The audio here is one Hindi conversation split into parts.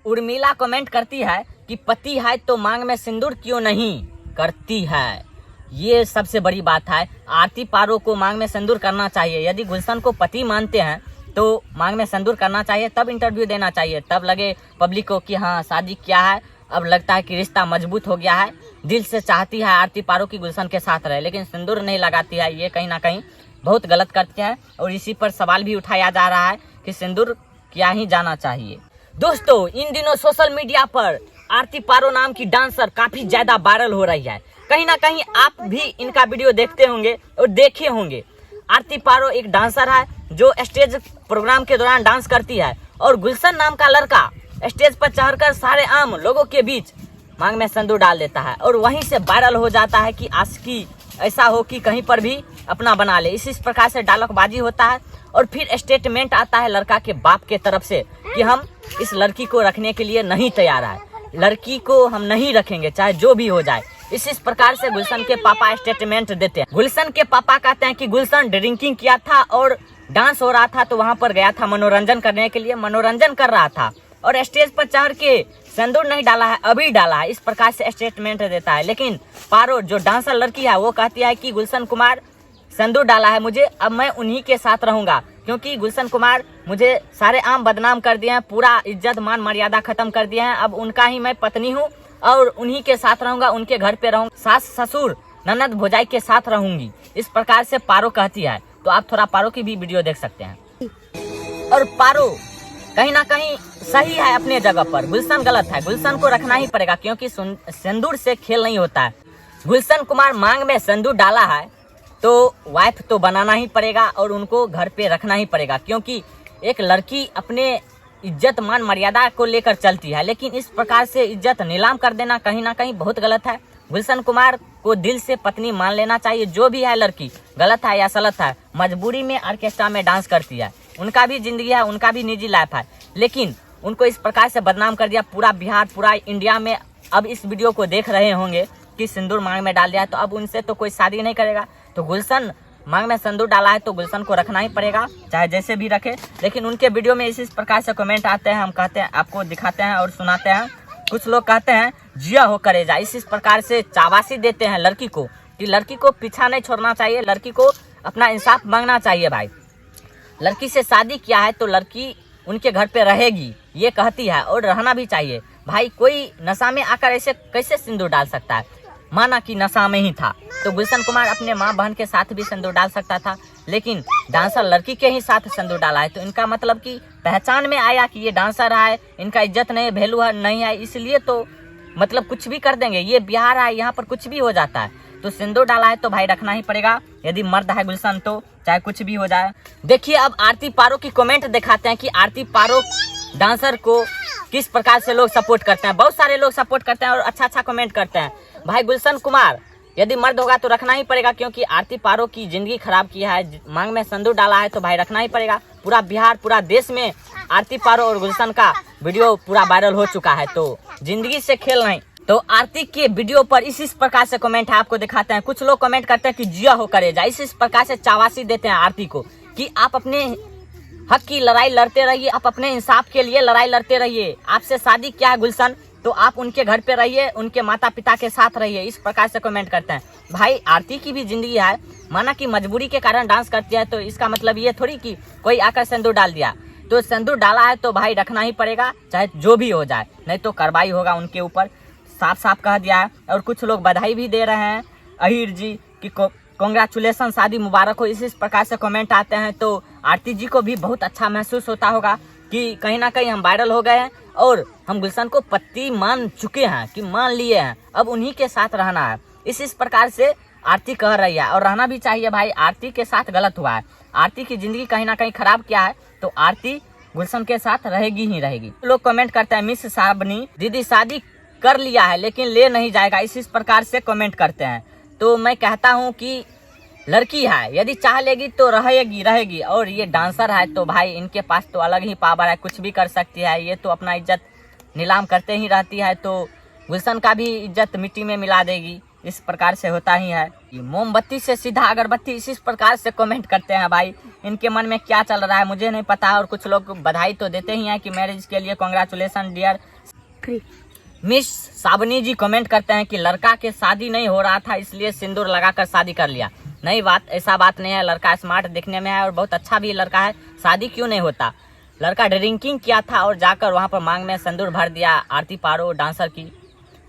उर्मिला कमेंट करती है कि पति है तो मांग में सिंदूर क्यों नहीं करती है। ये सबसे बड़ी बात है। आरती पारो को मांग में सिंदूर करना चाहिए। यदि गुलशन को पति मानते हैं तो मांग में सिंदूर करना चाहिए, तब इंटरव्यू देना चाहिए, तब लगे पब्लिक को कि हाँ शादी क्या है, अब लगता है कि रिश्ता मजबूत हो गया है। दिल से चाहती है आरती पारो की गुलशन के साथ रहे, लेकिन सिंदूर नहीं लगाती है। ये कहीं ना कहीं बहुत गलत करती है और इसी पर सवाल भी उठाया जा रहा है कि सिंदूर क्या ही जाना चाहिए। दोस्तों, इन दिनों सोशल मीडिया पर आरती पारो नाम की डांसर काफी ज्यादा वायरल हो रही है। कहीं ना कहीं आप भी इनका वीडियो देखते होंगे और देखे होंगे। आरती पारो एक डांसर है जो स्टेज प्रोग्राम के दौरान डांस करती है और गुलशन नाम का लड़का स्टेज पर चढ़कर सारे आम लोगों के बीच मांग में सिंदूर डाल देता है और वहीं से वायरल हो जाता है कि आशिकी ऐसा हो कि कहीं पर भी अपना बना ले। इसी प्रकार से डायलॉगबाजी होता है और फिर स्टेटमेंट आता है लड़का के बाप के तरफ से कि हम इस लड़की को रखने के लिए नहीं तैयार है, लड़की को हम नहीं रखेंगे चाहे जो भी हो जाए। इसी प्रकार से गुलशन के पापा स्टेटमेंट देते हैं। गुलशन के पापा कहते हैं कि गुलशन ड्रिंकिंग किया था और डांस हो रहा था तो वहां पर गया था मनोरंजन करने के लिए, मनोरंजन कर रहा था और स्टेज पर चढ़ के सिंदूर नहीं डाला है, अभी डाला है। इस प्रकार से स्टेटमेंट देता है। लेकिन पारो जो डांसर लड़की है वो कहती है कि गुलशन कुमार सिंदूर डाला है मुझे, अब मैं उन्हीं के साथ रहूंगा क्योंकि गुलशन कुमार मुझे सारे आम बदनाम कर दिए हैं, पूरा इज्जत मान मर्यादा खत्म कर दिए हैं। अब उनका ही मैं पत्नी हूँ और उन्हीं के साथ रहूंगा, उनके घर पे रहूंगा, सास ससुर ननद भौजाई के साथ रहूंगी। इस प्रकार से पारो कहती है। तो आप थोड़ा पारो की भी वीडियो देख सकते हैं। और पारो कहीं ना कहीं सही है अपने जगह पर, गुलशन गलत है। गुलशन को रखना ही पड़ेगा क्योंकि सिंदूर से खेल नहीं होता है। गुलशन कुमार मांग में सिंदूर डाला है तो वाइफ तो बनाना ही पड़ेगा और उनको घर पे रखना ही पड़ेगा क्योंकि एक लड़की अपने इज्जत मान मर्यादा को लेकर चलती है। लेकिन इस प्रकार से इज्जत नीलाम कर देना कहीं ना कहीं बहुत गलत है। गुलशन कुमार को दिल से पत्नी मान लेना चाहिए। जो भी है लड़की, गलत है या सलत है, मजबूरी में ऑर्केस्ट्रा में डांस करती है, उनका भी जिंदगी है, उनका भी निजी लाइफ है, लेकिन उनको इस प्रकार से बदनाम कर दिया पूरा बिहार, पूरा इंडिया में। अब इस वीडियो को देख रहे होंगे कि सिंदूर मांग में डाल दिया तो अब उनसे तो कोई शादी नहीं करेगा। तो गुलशन मांग में सिंदूर डाला है तो गुलशन को रखना ही पड़ेगा, चाहे जैसे भी रखे। लेकिन उनके वीडियो में इस प्रकार से कमेंट आते हैं, हम कहते हैं आपको दिखाते हैं और सुनाते हैं। कुछ लोग कहते हैं जिया हो करेजा, इस प्रकार से चाबासी देते हैं लड़की को कि लड़की को पीछा नहीं छोड़ना चाहिए, लड़की को अपना इंसाफ मांगना चाहिए। भाई लड़की से शादी किया है तो लड़की उनके घर पे रहेगी, ये कहती है और रहना भी चाहिए। भाई कोई नशा में आकर ऐसे कैसे सिंदूर डाल सकता है? माना कि नशा में ही था तो गुलशन कुमार अपने माँ बहन के साथ भी सिंदूर डाल सकता था, लेकिन डांसर लड़की के ही साथ सिंदूर डाला है तो इनका मतलब कि पहचान में आया कि ये डांसर है, इनका इज्जत नहीं, वैल्यू है नहीं है, इसलिए तो मतलब कुछ भी कर देंगे। ये बिहार है, यहाँ पर कुछ भी हो जाता है। तो सिंदूर डाला है तो भाई रखना ही पड़ेगा। यदि मर्द है गुलशन तो चाहे कुछ भी हो जाए। देखिए अब आरती पारो की कमेंट दिखाते हैं कि आरती पारो डांसर को किस प्रकार से लोग सपोर्ट करते हैं। बहुत सारे लोग सपोर्ट करते हैं और अच्छा अच्छा कमेंट करते हैं। भाई गुलशन कुमार यदि मर्द होगा तो रखना ही पड़ेगा क्योंकि आरती पारो की जिंदगी खराब किया है, मांग में सिंदूर डाला है तो भाई रखना ही पड़ेगा। पूरा बिहार, पूरा देश में आरती पारो और गुलशन का वीडियो पूरा वायरल हो चुका है तो जिंदगी से खेल नहीं। तो आरती के वीडियो पर इस प्रकार से कमेंट है, आपको दिखाते हैं। कुछ लोग कमेंट करते हैं कि जिया हो करेजा, इस प्रकार से चावासी देते हैं आरती को कि आप अपने हक की लड़ाई लड़ते रहिए, आप अपने इंसाफ के लिए लड़ाई लड़ते रहिए। आपसे शादी क्या है गुलशन, तो आप उनके घर पे रहिए, उनके माता पिता के साथ रहिए। इस प्रकार से कमेंट करते हैं। भाई आरती की भी जिंदगी है, माना कि मजबूरी के कारण डांस करती है तो इसका मतलब ये थोड़ी कि कोई आकर सिंदूर डाल दिया। तो सिंदूर डाला है तो भाई रखना ही पड़ेगा, चाहे जो भी हो जाए, नहीं तो कार्रवाई होगा उनके ऊपर, साफ साफ कह दिया है। और कुछ लोग बधाई भी दे रहे हैं अहिर जी कि कांग्रेचुलेसन, शादी मुबारक हो। इस प्रकार से कमेंट आते हैं तो आरती जी को भी बहुत अच्छा महसूस होता होगा कि कहीं ना कहीं हम वायरल हो गए हैं और हम गुलशन को पति मान चुके हैं, कि मान लिए हैं, अब उन्हीं के साथ रहना है। इस प्रकार से आरती कह रही है और रहना भी चाहिए। भाई आरती के साथ गलत हुआ है, आरती की जिंदगी कहीं ना कहीं खराब किया है तो आरती गुलशन के साथ रहेगी ही रहेगी। लोग कमेंट करते हैं मिस साबनी दीदी शादी कर लिया है लेकिन ले नहीं जाएगा, इस प्रकार से कमेंट करते हैं। तो मैं कहता हूँ कि लड़की है, यदि चाह लेगी तो रहेगी रहेगी। और ये डांसर है तो भाई इनके पास तो अलग ही पावर है, कुछ भी कर सकती है। ये तो अपना इज्जत नीलाम करते ही रहती है तो गुलशन का भी इज्जत मिट्टी में मिला देगी। इस प्रकार से होता ही है। ये मोमबत्ती से सीधा अगरबत्ती, इसी प्रकार से कमेंट करते हैं। भाई इनके मन में क्या चल रहा है मुझे नहीं पता। और कुछ लोग बधाई तो देते ही हैं कि मैरिज के लिए कांग्रेचुलेसन डियर आखिरी। मिस साबनी जी कमेंट करते हैं कि लड़का के शादी नहीं हो रहा था इसलिए सिंदूर लगाकर शादी कर लिया। नहीं, बात ऐसा बात नहीं है। लड़का स्मार्ट दिखने में है और बहुत अच्छा भी लड़का है। शादी क्यों नहीं होता? लड़का ड्रिंकिंग किया था और जाकर वहाँ पर मांग में सिंदूर भर दिया आरती पारो डांसर की।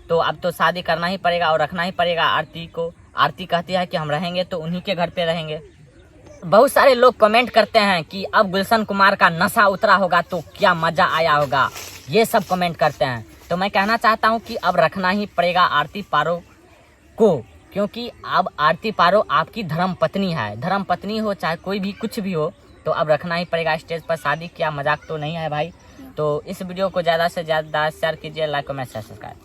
तो अब तो शादी करना ही पड़ेगा और रखना ही पड़ेगा आरती को। आरती कहती है कि हम रहेंगे तो उन्हीं के घर पे रहेंगे। बहुत सारे लोग कमेंट करते हैं कि अब गुलशन कुमार का नशा उतरा होगा तो क्या मजा आया होगा, ये सब कमेंट करते हैं। तो मैं कहना चाहता हूं कि अब रखना ही पड़ेगा आरती पारो को, क्योंकि अब आरती पारो आपकी धर्म पत्नी है। धर्म पत्नी हो चाहे कोई भी कुछ भी हो, तो अब रखना ही पड़ेगा। स्टेज पर शादी किया मजाक तो नहीं है भाई। तो इस वीडियो को ज़्यादा से ज़्यादा शेयर कीजिए, लाइक कमेंट सब्सक्राइब।